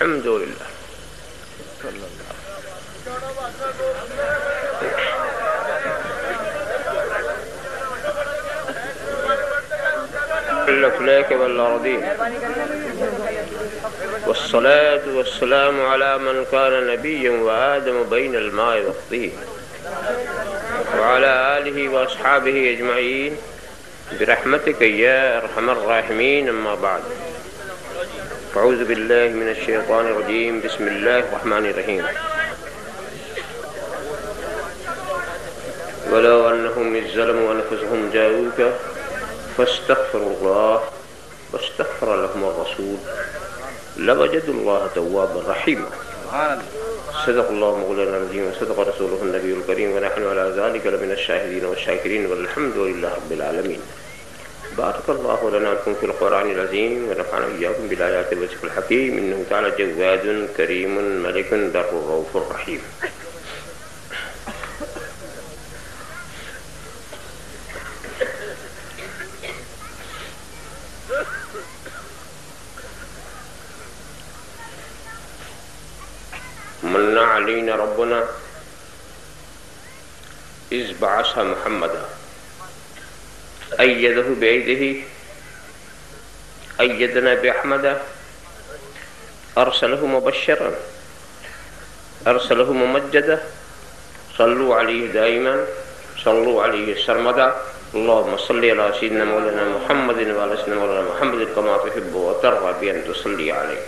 والحمد للہ. الأفلاك والأرضين والصلاة والسلام على من كان نبيا وآدم بين الماء والطين وعلى آله وأصحابه أجمعين برحمتك يا أرحم الراحمين. أما بعد، أعوذ بالله من الشيطان الرجيم. بسم الله الرحمن الرحيم. ولو أنهم إذ ظلموا أنفسهم جاءوك فاستغفروا الله واستغفر لهم الرسول لوجدوا الله توابا رحيما. صدق الله مولانا العظيم وصدق رسوله النبي الكريم ونحن على ذلك لمن الشاهدين والشاكرين والحمد لله رب العالمين. بارك الله لنا ولكم في القرآن العظيم ونفعنا إياكم بالآيات والذكر الحكيم. إنه تعالى جواد كريم ملك بر رؤوف رحيم. من علينا ربنا إذ بعث محمدا أيده بأيده أيدنا بأحمد أرسله مبشرا أرسله ممجدا صلوا عليه دائما صلوا عليه سرمدا. اللهم صل على سيدنا مولانا محمد وعلى سيدنا مولانا محمد كما تحب وترضى بأن تصلي عليه.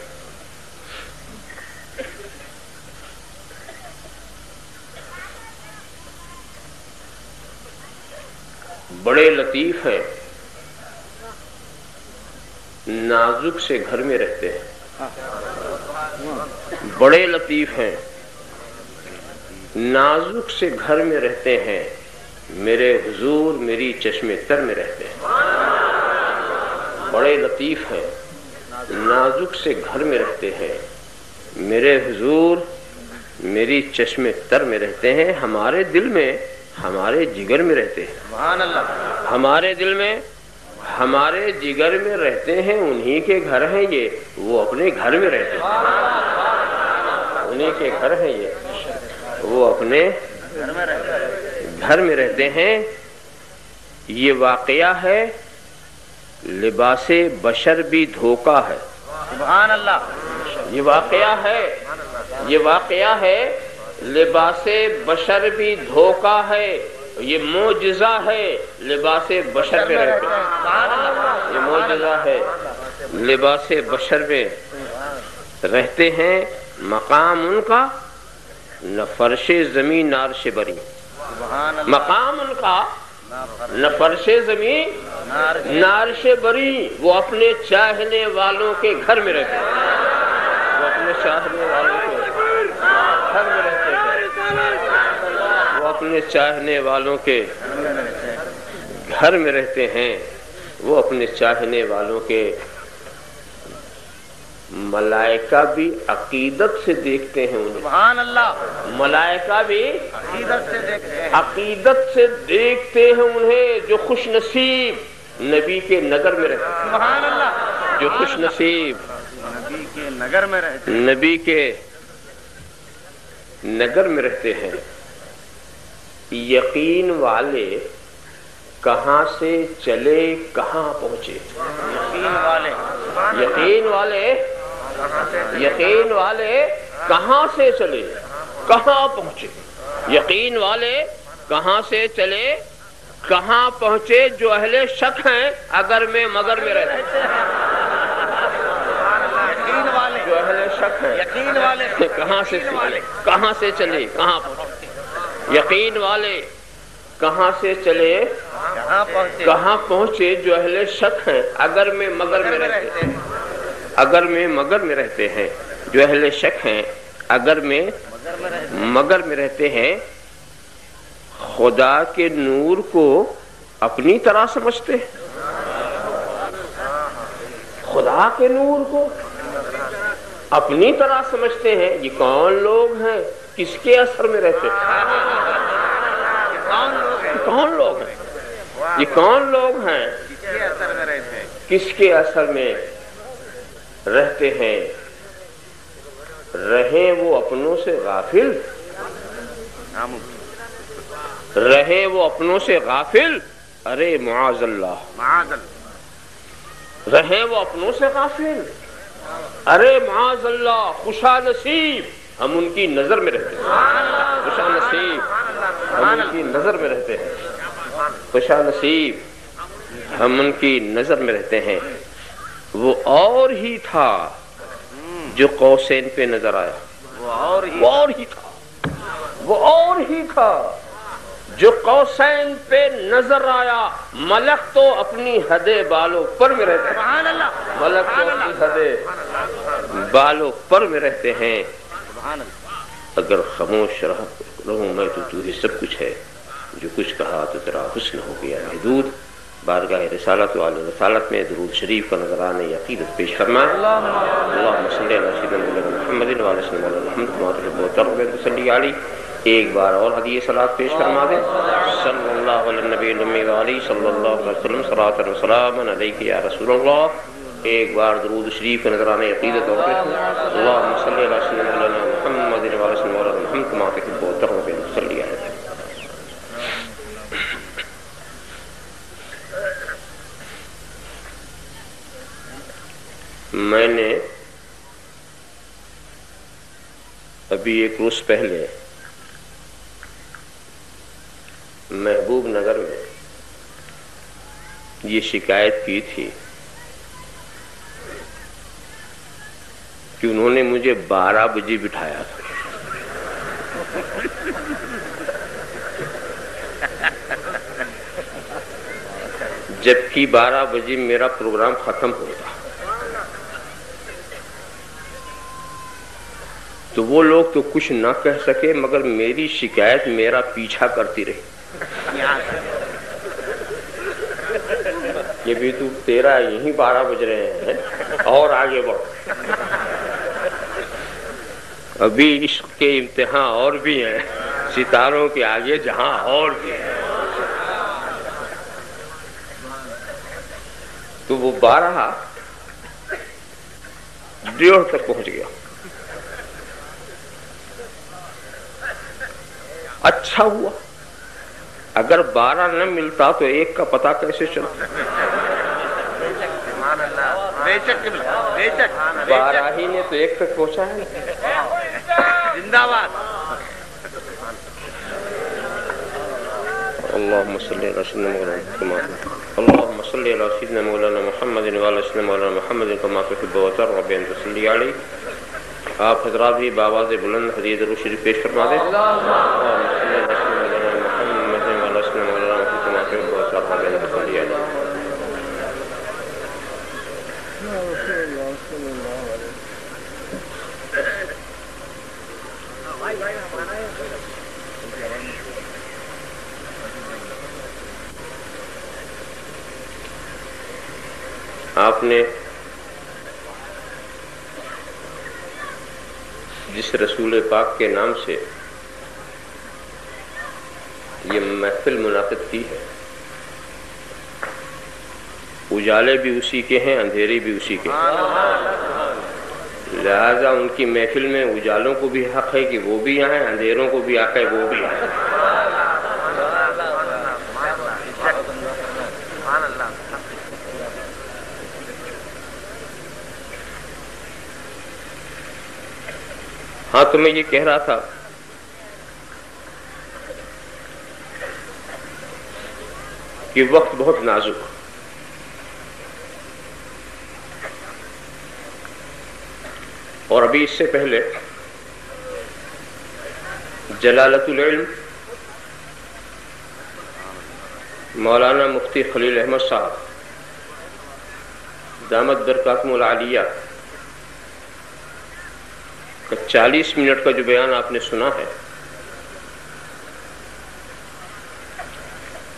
بڑے لطیف ہیں، نازک سے گھر میں رہتے ہیں. بڑے لطیف ہیں، نازک سے گھر میں رہتے ہیں، میرے حضور میری چشم تر میں رہتے ہیں. بڑے لطیف ہیں، نازک سے گھر میں رہتے ہیں، میرے حضور میری چشم تر میں رہتے ہیں. ہمارے دل میں، ہمارے جگر میں رہتے ہیں. سبحان اللہ. ہمارے دل میں، ہمارے جگر میں رہتے ہیں. انہی کے گھر ہیں یہ، وہ اپنے گھر میں رہتے ہیں. انہی کے گھر ہیں یہ، وہ اپنے گھر میں رہتے ہیں. یہ واقعہ ہے، لباس بشر بھی دھوکہ ہے. سبحان اللہ. یہ واقعہ ہے، یہ واقعہ ہے، لباس بشر بھی دھوکہ ہے. یہ معجزہ ہے، لباس بشر میں رہتے ہیں. یہ معجزہ ہے، لباس بشر میں رہتے ہیں. مقام ان کا نہ فرش زمین نہ عرش بری. مقام ان کا نہ فرش زمین نہ عرش بری. وہ اپنے چاہنے والوں کے گھر میں رہتے ہیں. وہ اپنے چاہنے والوں کے گھر میں رہتے ہیں. وہ اپنے چاہنے والوں کے گھر میں رہتے ہیں. وہ اپنے چاہنے والوں کے. ملائکہ بھی عقیدت سے دیکھتے ہیں انہیں. سبحان اللہ. ملائکہ بھی عقیدت سے دیکھتے ہیں انہیں. جو خوش نصیب نبی کے نگر میں رہتے ہیں. سبحان اللہ. جو خوش نصیب نبی کے نگر میں رہتے ہیں، نبی کے نگر میں رہتے ہیں. یقین والے کہاں سے چلے کہاں پہنچے. یقین والے یقین والے کہاں سے چلے کہاں پہنچے. یقین والے کہاں سے چلے کہاں پہنچے. جو اہل شک ہیں اگر میں مگر میں رہتے ہیں. جو اہل شک ہیں یقین والے کہاں سے چلے کہاں پہنچے. یقین والے کہاں سے چلے کہاں پہنچے. جو اہل شک ہیں اگر میں مگر میں رہتے ہیں. اگر میں مگر میں رہتے ہیں. جو اہل شک ہیں اگر میں مگر میں رہتے ہیں. خدا کے نور کو اپنی طرح سمجھتے ہیں. خدا کے نور کو اپنی طرح سمجھتے ہیں. یہ کون لوگ ہیں؟ کس کے اثر میں رہتے ہیں؟ کون لوگ ہیں؟ یہ کون لوگ ہیں؟ کس کے اثر میں رہتے ہیں؟ رہیں وہ اپنوں سے غافل، رہیں وہ اپنوں سے غافل، ارے معاذ اللہ، رہیں وہ اپنوں سے غافل، ارے معاذ اللہ، خوشا نصیب ہم ان کی نظر میں رہتے ہیں، خوشا نصیب ہم ان کی نظر میں رہتے ہیں، خوشا نصیب ہم ان کی نظر میں رہتے ہیں۔ وہ اور ہی تھا جو قوسین پہ نظر آیا، وہ اور ہی تھا، وہ اور ہی تھا جو قوسین پہ نظر آیا۔ ملک تو اپنی حد بالوں پر میں رہتے ہیں، ملک تو اپنی حد بالوں پر میں رہتے ہیں۔ اگر خاموش رہوں میں تو ہی سب کچھ ہے، جو کچھ کہا تو تیرا حسن ہو گیا محدود۔ بارگاہ رسالت و علی رسالت میں درود شریف کا نذرانہ عقیدت پیش فرمائیں۔ اللہم صلی علی سیدنا محمد و علی سیدنا محمد کما تحب و ترضى وصلی علیہ۔ ایک بار اور ہدیہ صلاۃ پیش فرما دیں۔ صلی اللہ علی النبی الامی و علیہ صلی اللہ علیہ وسلم صلاۃ و سلام علیک یا رسول اللہ۔ ایک بار درود شریف کا نذرانہ عقیدت اور پیش فرمائیں۔ اللہم صلی علی سیدنا محمد و علی سیدنا محمد کما تحب و ترضى وصلی علیہ۔ میں نے ابھی ایک روز پہلے محبوب نگر میں یہ شکایت کی تھی کہ انہوں نے مجھے 12 بجے بٹھایا تھا، جبکہ 12 بجے میرا پروگرام ختم ہوتا۔ تو وہ لوگ تو کچھ نہ کہہ سکے، مگر میری شکایت میرا پیچھا کرتی رہی یہ بھی تو تیرا یہیں 12 بج رہے ہیں اور آگے بڑھ، ابھی عشق کے امتحان اور بھی ہیں، ستاروں کے آگے جہاں اور بھی ہیں۔ تو وہ 12 1:30 تک پہنچ گیا۔ اچھا ہوا، اگر 12 نہ ملتا تو 1 کا پتہ کیسے چلتا؟ 12 ہی نے تو 1 تک پہنچا ہے۔ زندہ باد۔ اللہم صلی علی سیدنا مولانا اللہم صلی علی سیدنا مولانا محمد و علی سیدنا مولانا محمد کما تحب و ترضى ان تصلی علیہ۔ آپ حضرات بھی بآواز بلند ہدیہ درود شریف پیش فرما دیں۔ اللہم صلی علی سیدنا محمد و علی سیدنا مولانا محمد کما تحب و ترضى ان تصلی علیہ۔ آپ نے جس رسول پاک کے نام سے یہ محفل منعقد کی ہے، اجالے بھی اسی کے ہیں، اندھیرے بھی اسی کے ہیں، لہذا ان کی محفل میں اجالوں کو بھی حق ہے کہ وہ بھی آئیں، اندھیروں کو بھی حق ہے وہ بھی آئیں۔ ہاں تو میں یہ کہہ رہا تھا کہ وقت بہت نازک، اور ابھی اس سے پہلے جلالت العلم مولانا مفتی خلیل احمد صاحب دامت برکاتہم العالیہ کا 40 منٹ کا جو بیان آپ نے سنا ہے،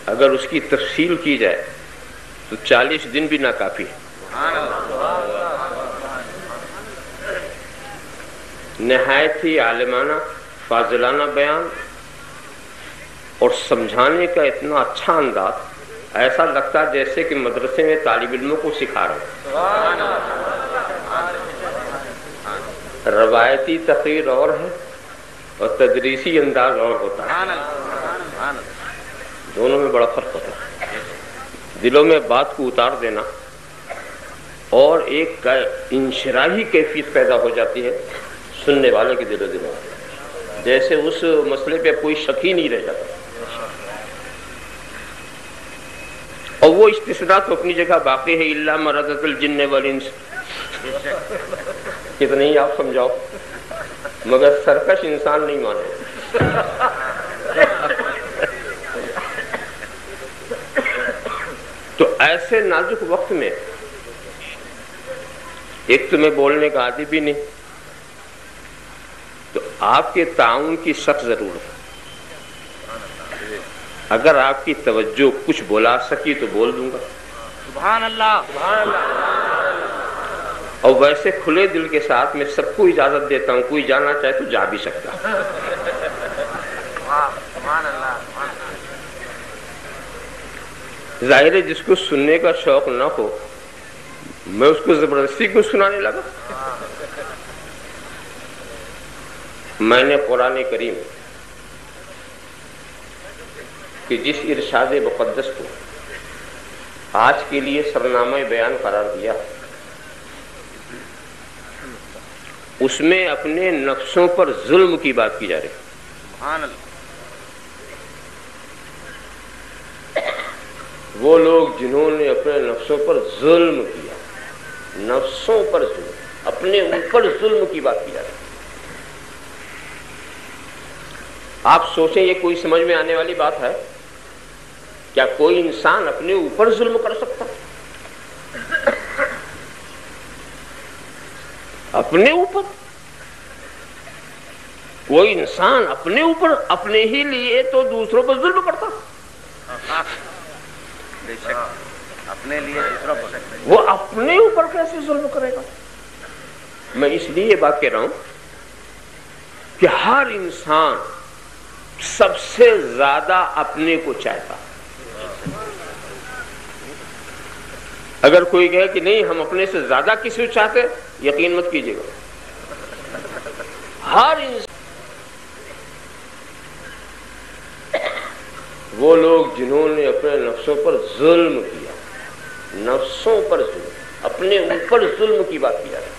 اگر اس کی تفصیل کی جائے تو 40 دن بھی ناکافی ہے۔ نہایت ہی عالمانہ فاضلانہ بیان اور سمجھانے کا اتنا اچھا انداز، ایسا لگتا جیسے کہ مدرسے میں طالب علموں کو سکھا رہے ہیں۔ روایتی تقریر اور ہے اور تدریسی انداز اور ہوتا ہے، دونوں میں بڑا فرق ہوتا ہے۔ دلوں میں بات کو اتار دینا اور ایک انشراحی کیفیت پیدا ہو جاتی ہے سننے والے کے دلوں میں، جیسے اس مسئلے پہ کوئی شک ہی نہیں رہ جاتا، اور وہ استثناء تو اپنی جگہ باقی ہے، الا مردۃ الجن والانس، کتنے ہی آپ سمجھاؤ مگر سرکش انسان نہیں مانے۔ تو ایسے نازک وقت میں ایک تو میں بولنے کا عادی بھی نہیں، تو آپ کے تعاون کی سخت ضرورت ہے۔ اگر آپ کی توجہ کچھ بلا سکی تو بول دوں گا، سبحان اللہ، سبحان اللہ، اور ویسے کھلے دل کے ساتھ میں سب کو اجازت دیتا ہوں، کوئی جانا چاہے تو جا بھی سکتا۔ سبحان اللہ۔ ظاہر ہے جس کو سننے کا شوق نہ ہو میں اس کو زبردستی کیوں سنانے لگا؟ میں نے قرآن کریم کہ جس ارشاد مقدس کو آج کے لیے سرنامہ بیان قرار دیا، اس میں اپنے نفسوں پر ظلم کی بات کی جا رہی ہے۔ سبحان اللہ۔ وہ لوگ جنہوں نے اپنے نفسوں پر ظلم کیا، نفسوں پر ظلم، اپنے اوپر ظلم کی بات کی جا رہی ہے۔ آپ سوچیں یہ کوئی سمجھ میں آنے والی بات ہے؟ کیا کوئی انسان اپنے اوپر ظلم کر سکتا؟ اپنے اوپر کوئی انسان اپنے اوپر اپنے ہی لیے تو دوسروں پر ظلم کرتا؟ بے شک اپنے لیے دوسروں پر، وہ اپنے اوپر کیسے ظلم کرے گا؟ میں اس لیے یہ بات کہہ رہا ہوں کہ ہر انسان سب سے زیادہ اپنے کو چاہتا۔ اگر کوئی کہے کہ نہیں ہم اپنے سے زیادہ کسی کو چاہتے، یقین مت کیجیے گا، ہر انسان۔ وہ لوگ جنہوں نے اپنے نفسوں پر ظلم کیا، نفسوں پر ظلم، اپنے اوپر ظلم کی بات کی جاتی ہے۔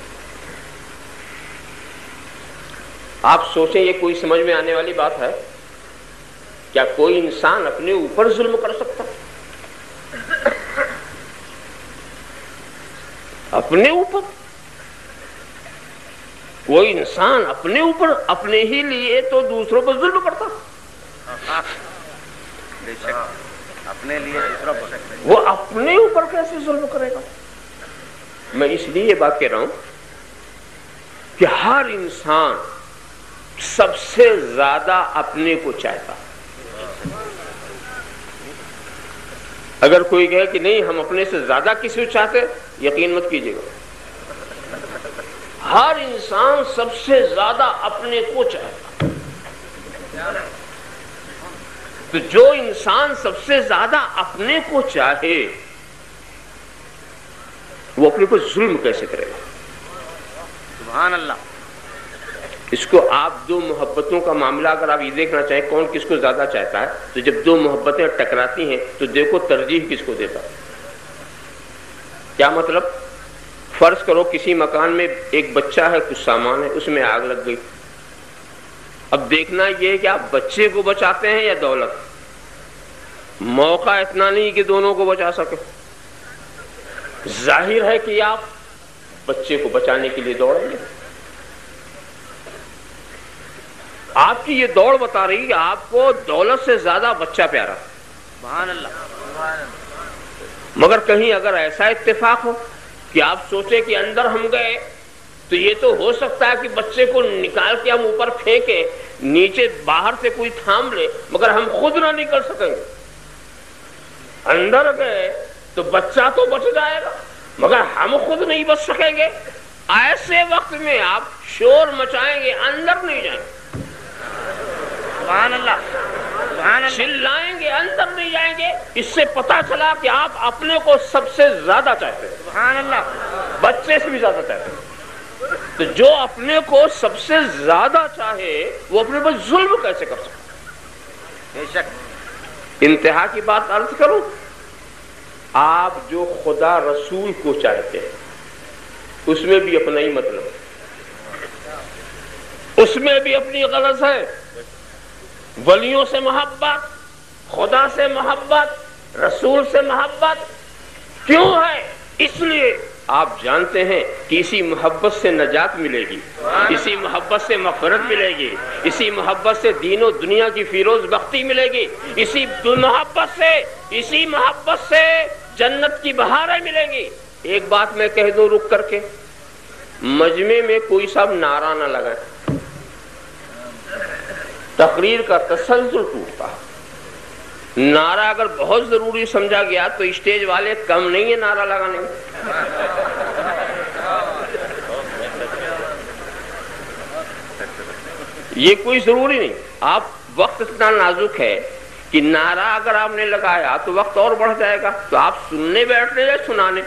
آپ سوچیں یہ کوئی سمجھ میں آنے والی بات ہے؟ کیا کوئی انسان اپنے اوپر ظلم کر سکتا؟ اپنے اوپر کوئی انسان اپنے اوپر اپنے ہی لیے تو دوسروں پر ظلم کرتا؟ بے شک اپنے لیے دوسروں پر، وہ اپنے اوپر کیسے ظلم کرے گا؟ میں اس لیے یہ بات کہہ رہا ہوں کہ ہر انسان سب سے زیادہ اپنے کو چاہتا۔ اگر کوئی کہے کہ نہیں ہم اپنے سے زیادہ کسی کو چاہتے، یقین مت کیجیے گا، ہر انسان سب سے زیادہ اپنے کو چاہتا۔ تو جو انسان سب سے زیادہ اپنے کو چاہے وہ اپنے کو ظلم کیسے کرے گا؟ سبحان اللہ۔ اس کو آپ دو محبتوں کا معاملہ اگر آپ یہ دیکھنا چاہیں کون کس کو زیادہ چاہتا ہے، تو جب دو محبتیں ٹکراتی ہیں تو دیکھو ترجیح کس کو دیتا ہے۔ کیا مطلب؟ فرض کرو کسی مکان میں ایک بچہ ہے، کچھ سامان ہے، اس میں آگ لگ گئی۔ اب دیکھنا یہ ہے کہ آپ بچے کو بچاتے ہیں یا دولت۔ موقع اتنا نہیں کہ دونوں کو بچا سکے، ظاہر ہے کہ آپ بچے کو بچانے کے لیے دوڑیں گے۔ آپ کی یہ دوڑ بتا رہی کہ آپ کو دولت سے زیادہ بچہ پیارا۔ سبحان اللہ۔ مگر کہیں اگر ایسا اتفاق ہو کہ آپ سوچیں کہ اندر ہم گئے تو یہ تو ہو سکتا ہے کہ بچے کو نکال کے ہم اوپر پھینکیں، نیچے باہر سے کوئی تھام لے، مگر ہم خود نہ نکل سکیں گے۔ اندر گئے تو بچہ تو بچ جائے گا مگر ہم خود نہیں بچ سکیں گے۔ ایسے وقت میں آپ شور مچائیں گے، اندر نہیں جائیں گے، سبحان اللہ، سبحان اللہ، چلائیں گے، اندر نہیں جائیں گے۔ اس سے پتا چلا کہ آپ اپنے کو سب سے زیادہ چاہتے ہیں، سبحان اللہ، بچے سے بھی زیادہ چاہتے ہیں۔ تو جو اپنے کو سب سے زیادہ چاہے وہ اپنے پر ظلم کیسے کر سکتا؟ بے شک. انتہا کی بات عرض کروں، آپ جو خدا رسول کو چاہتے ہیں اس میں بھی اپنا ہی مطلب، اس میں بھی اپنی غرض ہے. ولیوں سے محبت، خدا سے محبت، رسول سے محبت کیوں ہے؟ اس لیے آپ جانتے ہیں کہ اسی محبت سے نجات ملے گی، اسی محبت سے مغفرت ملے گی، اسی محبت سے دین و دنیا کی فیروز بختی ملے گی، اسی محبت سے جنت کی بہاریں ملیں گی. ایک بات میں کہہ دوں رک کر کے، مجمع میں کوئی صاحب نعرہ نہ لگائے، تقریر کا تسلسل ٹوٹتا. نعرہ اگر بہت ضروری سمجھا گیا تو اسٹیج والے کم نہیں ہے نعرہ لگانے میں. یہ کوئی ضروری نہیں. آپ وقت اتنا نازک ہے کہ نعرہ اگر آپ نے لگایا تو وقت اور بڑھ جائے گا، تو آپ سننے بیٹھ رہے یا سنانے؟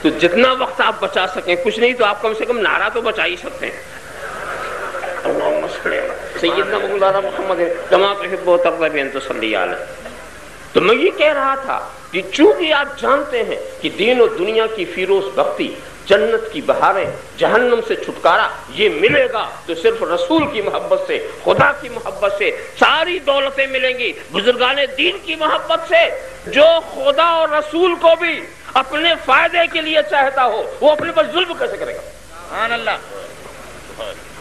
تو جتنا وقت آپ بچا سکیں، کچھ نہیں تو آپ کم سے کم نعرہ تو بچا ہی سکتے ہیں. اللہم صلی سیدنا مولانا محمد کما تحب و ترضى ان تصلی علیہ. تو میں یہ کہہ رہا تھا کہ چونکہ آپ جانتے ہیں کہ دین و دنیا کی فیروز بختی، جنت کی بہاریں، جہنم سے چھٹکارا یہ ملے گا تو صرف رسول کی محبت سے، خدا کی محبت سے. ساری دولتیں ملیں گی بزرگان دین کی محبت سے. جو خدا اور رسول کو بھی اپنے فائدے کے لیے چاہتا ہو وہ اپنے پر ظلم کیسے کرے گا؟ سبحان اللہ.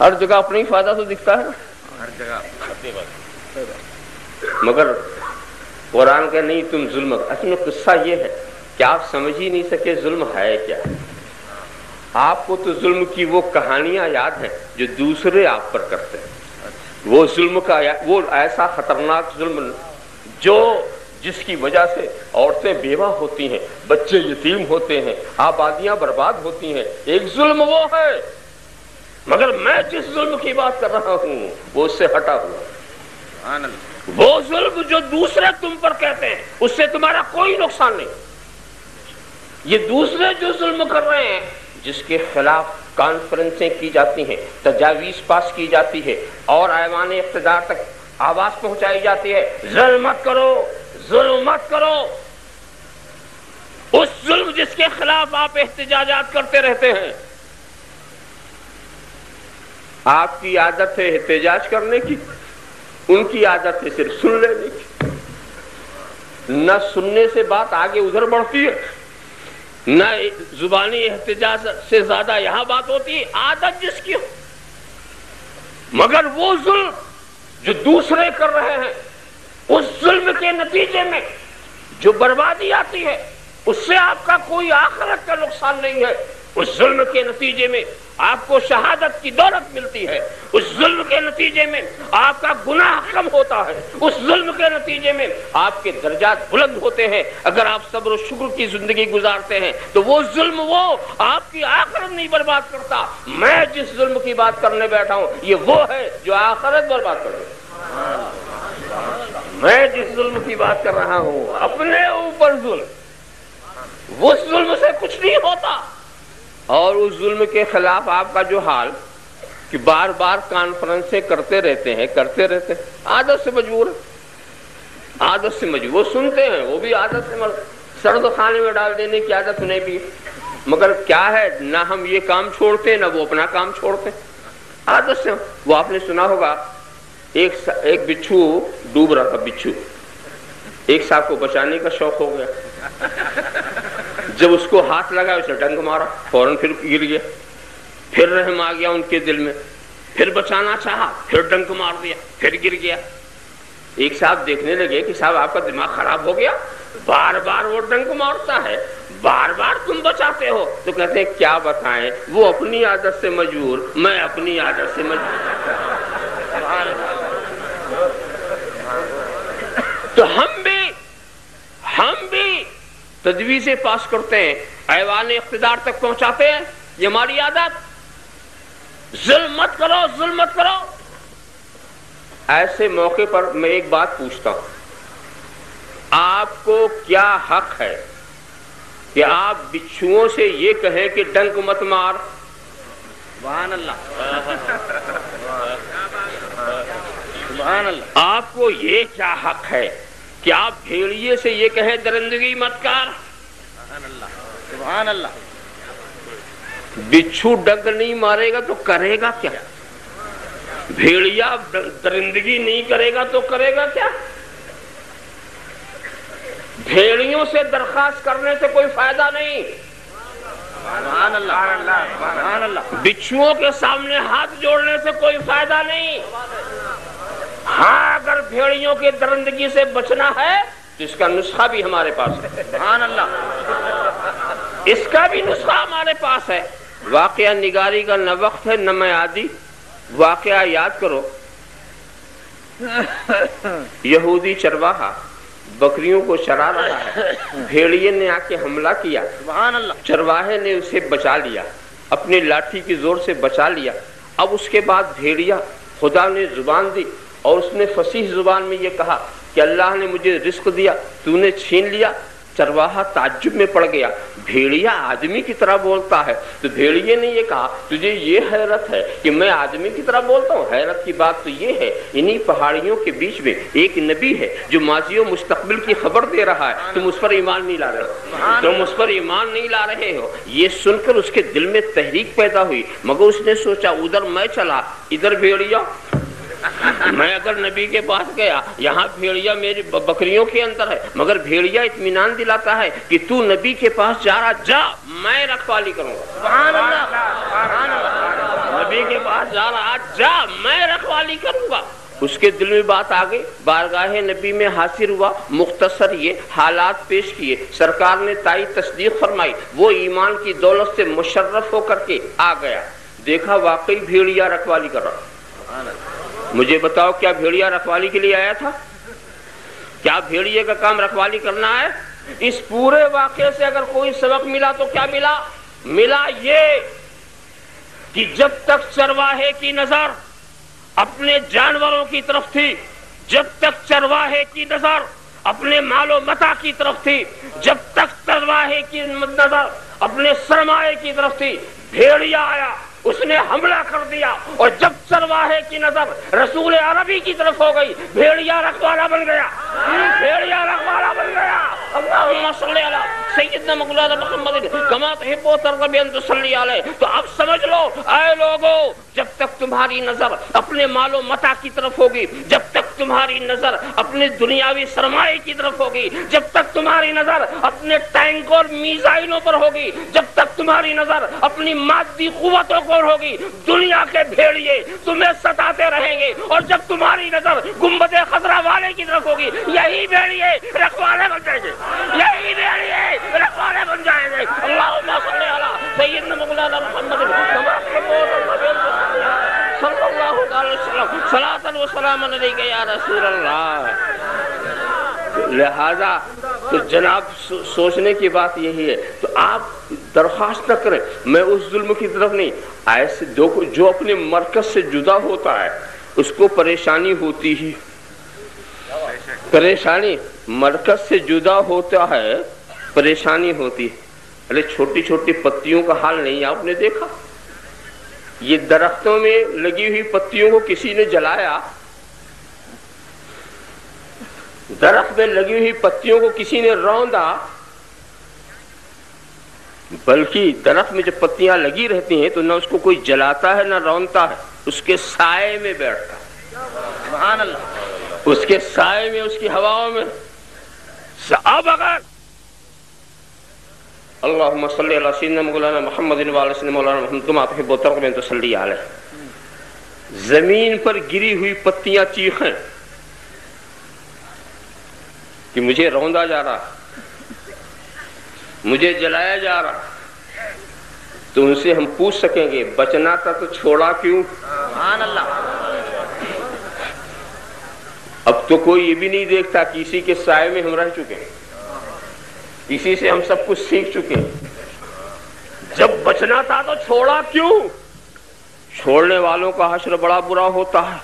ہر جگہ اپنا ہی فائدہ تو دکھتا ہے نا، ہر جگہ. مگر قرآن کا نہیں تم ظلم. اصل میں قصہ یہ ہے کہ آپ سمجھ ہی نہیں سکے ظلم ہے کیا. آپ کو تو ظلم کی وہ کہانیاں یاد ہیں جو دوسرے آپ پر کرتے ہیں. وہ ظلم کا وہ ایسا خطرناک ظلم جو جس کی وجہ سے عورتیں بیوہ ہوتی ہیں، بچے یتیم ہوتے ہیں، آبادیاں برباد ہوتی ہیں. ایک ظلم وہ ہے، مگر میں جس ظلم کی بات کر رہا ہوں وہ اس سے ہٹا ہوا. وہ ظلم جو دوسرے تم پر کہتے ہیں اس سے تمہارا کوئی نقصان نہیں. یہ دوسرے جو ظلم کر رہے ہیں، جس کے خلاف کانفرنسیں کی جاتی ہیں، تجاویز پاس کی جاتی ہے اور ایوان اقتدار تک آواز پہنچائی جاتی ہے، ظلم مت کرو، ظلم مت کرو. اس ظلم جس کے خلاف آپ احتجاجات کرتے رہتے ہیں، آپ کی عادت ہے احتجاج کرنے کی، ان کی عادت ہے صرف سن لینے کی. نہ سننے سے بات آگے ادھر بڑھتی ہے، نہ زبانی احتجاج سے زیادہ یہاں بات ہوتی ہے. عادت جس کی ہو. مگر وہ ظلم جو دوسرے کر رہے ہیں، اس ظلم کے نتیجے میں جو بربادی آتی ہے اس سے آپ کا کوئی آخرت کا نقصان نہیں ہے. اس ظلم کے نتیجے میں آپ کو شہادت کی دولت ملتی ہے. اس ظلم کے نتیجے میں آپ کا گناہ کم ہوتا ہے. اس ظلم کے نتیجے میں آپ کے درجات بلند ہوتے ہیں. اگر آپ صبر و شکر کی زندگی گزارتے ہیں تو وہ ظلم وہ آپ کی آخرت نہیں برباد کرتا. میں جس ظلم کی بات کرنے بیٹھا ہوں یہ وہ ہے جو آخرت برباد کر دے. میں جس ظلم کی بات کر رہا ہوں اپنے اوپر ظلم، وہ ظلم سے کچھ نہیں ہوتا. اور اس ظلم کے خلاف آپ کا جو حال کہ بار بار کانفرنسیں کرتے رہتے ہیں، عادت سے مجبور ہے، عادت سے مجبور. وہ سنتے ہیں، وہ بھی عادت سے سرد خانے میں ڈال دینے کی عادت انہیں بھی. مگر کیا ہے، نہ ہم یہ کام چھوڑتے نہ وہ اپنا کام چھوڑتے، عادت سے. وہ آپ نے سنا ہوگا ایک بچھو ڈوب رہا تھا. بچھو ایک صاحب کو بچانے کا شوق ہو گیا. جب اس کو ہاتھ لگا اسے ڈنگ مارا، فوراً پھر گر گیا. پھر رحم آ گیا ان کے دل میں، پھر بچانا چاہا، پھر ڈنگ مار دیا، پھر گر گیا. ایک صاحب دیکھنے لگے کہ صاحب آپ کا دماغ خراب ہو گیا، بار بار وہ ڈنگ مارتا ہے، بار بار تم بچاتے ہو. تو کہتے ہیں کیا بتائیں، وہ اپنی عادت سے مجبور، میں اپنی عادت سے مجبور. تو ہم بھی تجویزیں پاس کرتے ہیں، ایوان اقتدار تک پہنچاتے ہیں. یہ ہماری عادت. ظلم مت کرو، ظلم مت کرو. ایسے موقع پر میں ایک بات پوچھتا ہوں، آپ کو کیا حق ہے کہ آپ بچھوؤں سے یہ کہیں کہ ڈنک مت مار. سبحان اللہ سبحان اللہ. آپ کو یہ کیا حق ہے کہ آپ بھیڑیے سے یہ کہیں درندگی مت کر. سبحان اللہ سبحان اللہ. بچھو ڈنک نہیں مارے گا تو کرے گا کیا؟ بھیڑیا درندگی نہیں کرے گا تو کرے گا کیا؟ بھیڑیوں سے درخواست کرنے سے کوئی فائدہ نہیں. سبحان اللہ سبحان اللہ. بچھوؤں کے سامنے ہاتھ جوڑنے سے کوئی فائدہ نہیں. ہاں اگر بھیڑیوں کی درندگی سے بچنا ہے تو اس کا نسخہ بھی ہمارے پاس ہے. سبحان اللہ. اس کا بھی نسخہ ہمارے پاس ہے. واقعہ نگاری کا نہ وقت ہے نہ میعادی. واقعہ یاد کرو. یہودی چرواہا بکریوں کو چرا رہا ہے. بھیڑیے نے آ کے حملہ کیا. سبحان اللہ. چرواہے نے اسے بچا لیا, اپنی لاٹھی کی زور سے بچا لیا. اب اس کے بعد بھیڑیا, خدا نے زبان دی اور اس نے فصیح زبان میں یہ کہا کہ اللہ نے مجھے رزق دیا, تو نے چھین لیا. چرواہا تعجب میں پڑ گیا. بھیڑیا آدمی کی طرح بولتا ہے. تو بھیڑیے نے یہ کہا تجھے یہ حیرت ہے کہ میں آدمی کی طرح بولتا ہوں؟ حیرت کی بات تو یہ ہے انہی پہاڑیوں کے بیچ میں ایک نبی ہے جو ماضی و مستقبل کی خبر دے رہا ہے. تم اس پر ایمان نہیں لا رہے ہو, تم اس پر ایمان نہیں لا رہے ہو. یہ سن کر اس کے دل میں تحریک پیدا ہوئی, مگر اس نے سوچا ادھر میں چلا ادھر بھیڑیا. میں اگر نبی کے پاس گیا, یہاں بھیڑیا میری بکریوں کے اندر ہے, مگر بھیڑیا اطمینان دلاتا ہے کہ تو نبی کے پاس جا رہا, جا میں رکھوالی کروں گا. سبحان اللہ سبحان اللہ. نبی کے پاس جا رہا, جا میں رکھوالی کروں گا. اس کے دل میں بات آ گئی, بارگاہ نبی میں حاضر ہوا, مختصر یہ حالات پیش کیے, سرکار نے تائید تصدیق فرمائی. وہ ایمان کی دولت سے مشرف ہو کر کے آ گیا. دیکھا واقعی بھیڑیا رکھوالی کر رہا. مجھے بتاؤ کیا بھیڑیا رکھوالی کے لیے آیا تھا؟ کیا بھیڑیے کا کام رکھوالی کرنا ہے؟ اس پورے واقعے سے اگر کوئی سبق ملا تو کیا ملا؟ ملا یہ کہ جب تک چرواہے کی نظر اپنے جانوروں کی طرف تھی, جب تک چرواہے کی نظر اپنے مال و متاع کی طرف تھی, جب تک چرواہے کی نظر اپنے سرمایے کی طرف تھی, بھیڑیا آیا, اس نے حملہ کر دیا. اور جب چرواہے کی نظر رسول عربی کی طرف ہو گئی, بھیڑیا رکھوالا بن گیا. بھیڑیا رکھوالا بن گیا. اللہم صلی علی سیدنا مولانا محمد کما تحب و ترغب ان تصلی علیہ. تو اب سمجھ لو اے لوگو, جب تک تمہاری نظر اپنے مال و متاع کی طرف ہوگی, جب تک تمہاری نظر اپنے دنیاوی سرمایے کی طرف ہوگی, جب تک تمہاری نظر اپنے ٹینک اور میزائلوں پر ہوگی, جب تک تمہاری نظر اپنی مادی قوتوں پر ہوگی, دنیا کے بھیڑیے تمہیں ستاتے رہیں گے. اور جب تمہاری نظر گنبد خضرا والے کی طرف ہوگی, یہی بھیڑیے رکھوالے بن جائیں گے, یہی بھیڑیے رکھوالے بن جائیں گے. اللہم صلی علی سیدنا مولانا محمد صلی اللہ علیہ وسلم صلاۃ و سلام علیک یا رسول اللہ. لہذا تو جناب سوچنے کی بات یہی ہے. تو آپ درخواست نہ کریں, میں اس ظلم کی طرف نہیں. ایسے جو اپنے مرکز سے جدا ہوتا ہے اس کو پریشانی ہوتی ہی. پریشانی مرکز سے جدا ہوتا ہے, پریشانی ہوتی ہے. ارے چھوٹی چھوٹی پتیوں کا حال نہیں آپ نے دیکھا؟ یہ درختوں میں لگی ہوئی پتیوں کو کسی نے جلایا, درخت میں لگی ہوئی پتیوں کو کسی نے روندا, بلکہ درخت میں جب پتیاں لگی رہتی ہیں تو نہ اس کو کوئی جلاتا ہے نہ رونتا ہے, اس کے سائے میں بیٹھتا ہے. سبحان اللہ. اس کے سائے میں, اس کی ہواؤں میں. اب اگر اللہم صلی علی سیدنا مولانا محمد وعلی سیدنا مولانا محمد کما تحب و ترغب ان تصلی علیہ, زمین پر گری ہوئی پتیاں چیخیں کہ مجھے روندا جا رہا, مجھے جلایا جا رہا, تو ان سے ہم پوچھ سکیں گے بچنا تھا تو چھوڑا کیوں؟ سبحان اللہ. اب تو کوئی یہ بھی نہیں دیکھتا کہ اسی کے سائے میں ہم رہ چکے ہیں, اسی سے ہم سب کچھ سیکھ چکے ہیں. جب بچنا تھا تو چھوڑا کیوں؟ چھوڑنے والوں کا حشر بڑا برا ہوتا ہے.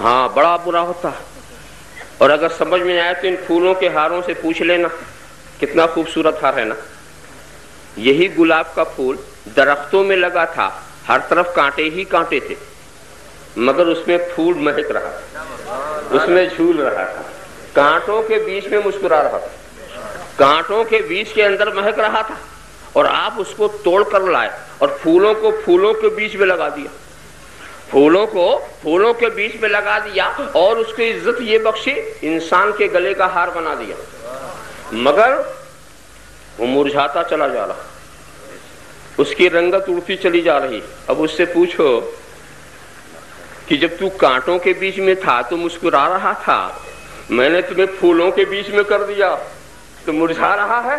ہاں بڑا برا ہوتا ہے. اور اگر سمجھ میں آئے تو ان پھولوں کے ہاروں سے پوچھ لینا کتنا خوبصورت ہار ہے نا. یہی گلاب کا پھول درختوں میں لگا تھا, ہر طرف کانٹے ہی کانٹے تھے, مگر اس میں پھول مہک رہا تھا, اس میں جھول رہا تھا, کانٹوں کے بیچ میں مسکرا رہا تھا, کانٹوں کے بیچ کے اندر مہک رہا تھا, اور آپ اس کو توڑ کر لائے اور پھولوں کو پھولوں کے بیچ میں لگا دیا, پھولوں کو پھولوں کے بیچ میں لگا دیا, اور اس کی عزت یہ بخشی انسان کے گلے کا ہار بنا دیا. مگر وہ مرجھاتا چلا جا رہا, اس کی رنگت اڑتی چلی جا رہی. اب اس سے پوچھو کہ جب تو کانٹوں کے بیچ میں تھا تو مسکرا رہا تھا, میں نے تمہیں پھولوں کے بیچ میں کر دیا تو مرجھا رہا ہے.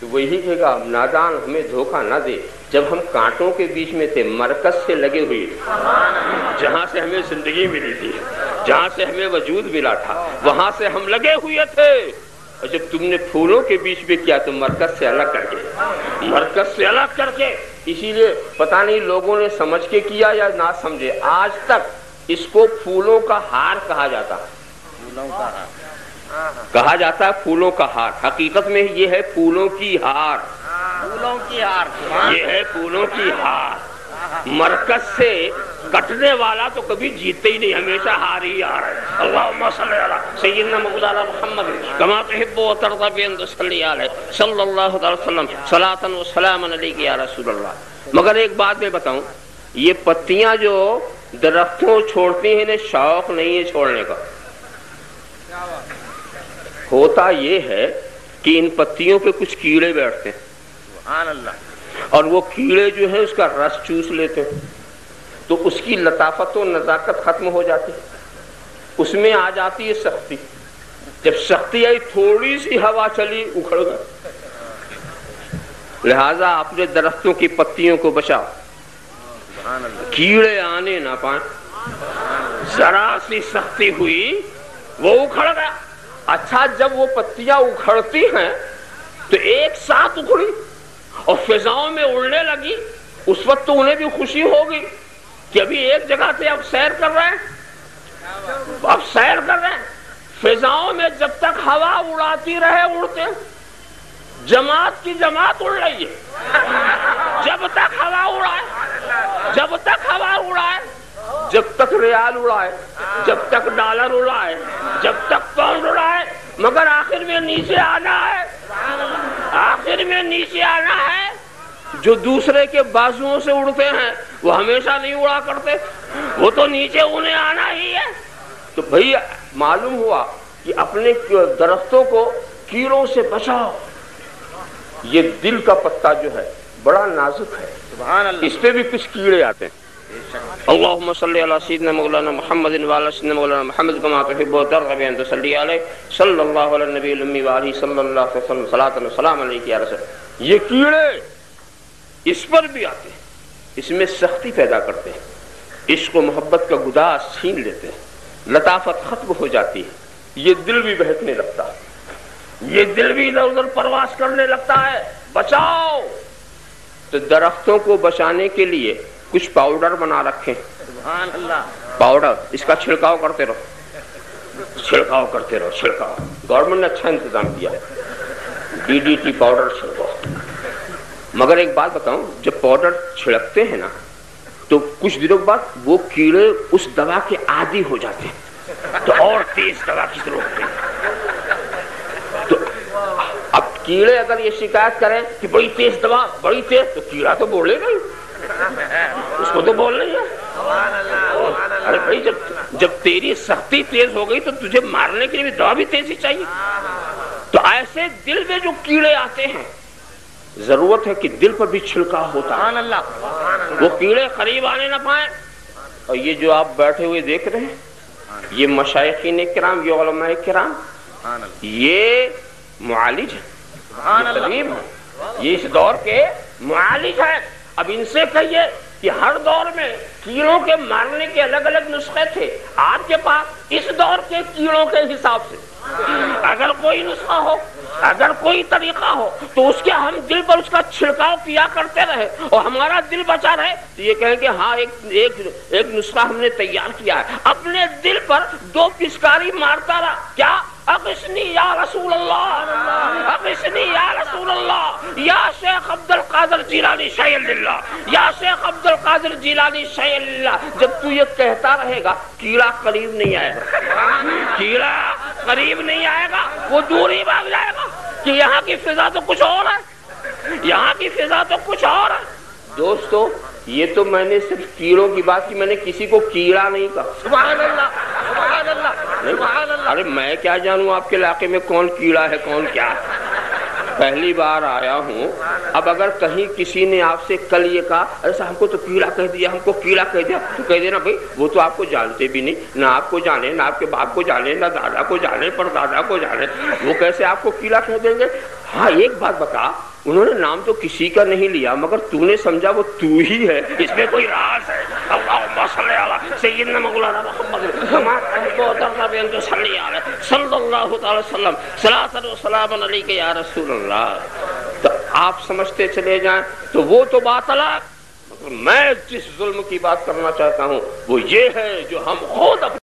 تو وہی کہے گا نادان ہمیں دھوکہ نہ دے, جب ہم کانٹوں کے بیچ میں تھے, مرکز سے لگے ہوئے, جہاں سے ہمیں زندگی ملی تھی, جہاں سے ہمیں وجود ملا تھا, وہاں سے ہم لگے ہوئے تھے, اور جب تم نے پھولوں کے بیچ میں کیا تو مرکز سے الگ کر کے, مرکز سے الگ کر کے. اسی لیے پتہ نہیں لوگوں نے سمجھ کے کیا یا نہ سمجھے, آج تک اس کو پھولوں کا ہار کہا جاتا ہے, کہا جاتا ہے پھولوں کا ہار. حقیقت میں یہ ہے پھولوں کی ہار, پھولوں کی ہار, یہ ہے پھولوں کی ہار. مرکز سے کٹنے والا تو کبھی جیتتے ہی نہیں, ہمیشہ ہار ہی ہار ہے. اللہم صلی علی سیدنا مولانا محمد کما تحب و ترضی بان تصلی علیہ صلی اللہ علیہ وسلم صلاۃ و سلام علیک یا رسول اللہ. مگر ایک بات میں بتاؤں, یہ پتیاں جو درختوں چھوڑتی ہیں انہیں شوق نہیں ہے چھوڑنے کا. ہوتا یہ ہے کہ ان پتیوں پہ کچھ کیڑے بیٹھتے ہیں, سبحان اللہ, اور وہ کیڑے جو ہیں اس کا رس چوس لیتے ہیں, تو اس کی لطافت و نزاکت ختم ہو جاتی ہے, اس میں آ جاتی ہے سختی. جب سختی آئی تھوڑی سی ہوا چلی اکھڑ گئے. لہذا اپنے درختوں کی پتیوں کو بچاؤ, کیڑے آنے نہ پائیں. ذرا سی سختی ہوئی وہ اکھڑ گیا. اچھا جب وہ پتیاں اکھڑتی ہیں تو ایک ساتھ اکھڑی اور فضاؤں میں اڑنے لگی, اس وقت تو انہیں بھی خوشی ہوگی کہ ابھی ایک جگہ سے اب سیر کر رہے ہیں, اب سیر کر رہے ہیں. فضاؤں میں جب تک ہوا اڑاتی رہے اڑتے, جماعت کی جماعت اڑ رہی ہے, جب تک ہوا اڑائے, جب تک ہوا اڑائے, جب تک ریال اڑائے, جب تک ڈالر اڑائے, جب تک پاؤنڈ اڑائے, مگر آخر میں نیچے آنا ہے, آخر میں نیچے آنا ہے. جو دوسرے کے بازوؤں سے اڑتے ہیں وہ ہمیشہ نہیں اڑا کرتے, وہ تو نیچے انہیں آنا ہی ہے. تو بھئی معلوم ہوا کہ اپنے درختوں کو کیڑوں سے بچاؤ. یہ دل کا پتا جو ہے بڑا نازک ہے, سبحان اللہ, اس پہ بھی کچھ کیڑے آتے ہیں. اللہم صلی علی سیدنا مولانا محمد وعلی سیدنا مولانا محمد کما تحب و ترضی بان تصلی علیہ صلی اللہ علی النبی الامی وعلی صلی اللہ علیہ وسلم صلاۃ و سلام علیک یا رسول. یہ کیڑے اس پر بھی آتے ہیں, اس میں سختی پیدا کرتے ہیں, عشق و محبت کا گداز چھین لیتے ہیں, لطافت ختم ہو جاتی ہے, یہ دل بھی بہکنے لگتا ہے, یہ دل بھی ادھر ادھر پرواز کرنے لگتا ہے. بچاؤ. تو درختوں کو بچانے کے لیے کچھ پاؤڈر بنا رکھے, سبحان اللہ, پاؤڈر, اس کا چھڑکاؤ کرتے رہو, چھڑکاؤ کرتے رہو, چھڑکاؤ. گورنمنٹ نے اچھا انتظام کیا ہے, DDT پاؤڈر چھڑکاؤ. مگر ایک بات بتاؤں, جب پاؤڈر چھڑکتے ہیں نا تو کچھ دنوں بعد وہ کیڑے اس دوا کے عادی ہو جاتے ہیں, تو اور تیز دوا کی ضرورت ہے. تو اب کیڑے اگر یہ شکایت کریں کہ بڑی تیز دوا, بڑی تیز, تو کیڑا تو بولے گا ہی, اس کو تو بول نہیں ہے. ارے بھائی جب تیری سختی تیز ہو گئی تو تجھے مارنے کے لیے دوا بھی تیزی چاہیے. تو ایسے دل میں جو کیڑے آتے ہیں ضرورت ہے کہ دل پر بھی چھڑکا ہوتا ہے, وہ کیڑے قریب آنے نہ پائیں. اور یہ جو آپ بیٹھے ہوئے دیکھ رہے ہیں, یہ مشائخین کرام, یہ علماء کرام, یہ معالج ہیں, طبیب ہیں, یہ اس دور کے معالج ہیں. اب ان سے کہیے کہ ہر دور میں کیڑوں کے مارنے کے الگ الگ نسخے تھے, آپ کے پاس اس دور کے کیڑوں کے حساب سے اگر کوئی نسخہ ہو, اگر کوئی طریقہ ہو تو اس کے ہم دل پر اس کا چھڑکاؤ کیا کرتے رہے اور ہمارا دل بچا رہے, تو یہ کہیں کہ ہاں ایک نسخہ ہم نے تیار کیا ہے. اپنے دل پر 2 پچکاری مارتا رہا, کیا اغثنی یا رسول اللہ، اغثنی یا رسول اللہ، یا شیخ عبد القادر جیلانی شیء للہ، یا شیخ عبد القادر جیلانی شیء للہ۔ جب تو یہ کہتا رہے گا کیڑا قریب نہیں آئے گا، کیڑا قریب نہیں آئے گا، وہ دور ہی بھاگ جائے گا کہ یہاں کی فضا تو کچھ اور ہے، یہاں کی فضا تو کچھ اور ہے۔ دوستو یہ تو میں نے صرف کیڑوں کی بات کی، میں نے کسی کو کیڑا نہیں کہا۔ سبحان اللہ، سبحان اللہ، سبحان اللہ۔ ارے میں کیا جانوں آپ کے علاقے میں کون کیڑا ہے کون کیا ہے، پہلی بار آیا ہوں۔ اب اگر کہیں کسی نے آپ سے کل یہ کہا ایسا ہم کو تو کیڑا کہہ دیا، ہم کو کیڑا کہہ دیا، تو کہہ دینا بھائی وہ تو آپ کو جانتے بھی نہیں، نہ آپ کو جانے، نہ آپ کے باپ کو جانے، نہ دادا کو جانے، پر دادا کو جانے، وہ کیسے آپ کو کیڑا کہہ دیں گے۔ ہاں ایک بات بتا، انہوں نے نام تو کسی کا نہیں لیا مگر تو نے سمجھا وہ تو ہی ہے، اس میں کوئی راز ہے۔ اللہم صلی علی سیدنا مولانا محمد کما تحب و صلی علیہ صلی اللہ تعالی وسلم صلاۃ و سلام علیک یا رسول اللہ۔ تو آپ سمجھتے چلے جائیں تو وہ تو بات الگ، میں جس ظلم کی بات کرنا چاہتا ہوں وہ یہ ہے جو ہم خود اپنے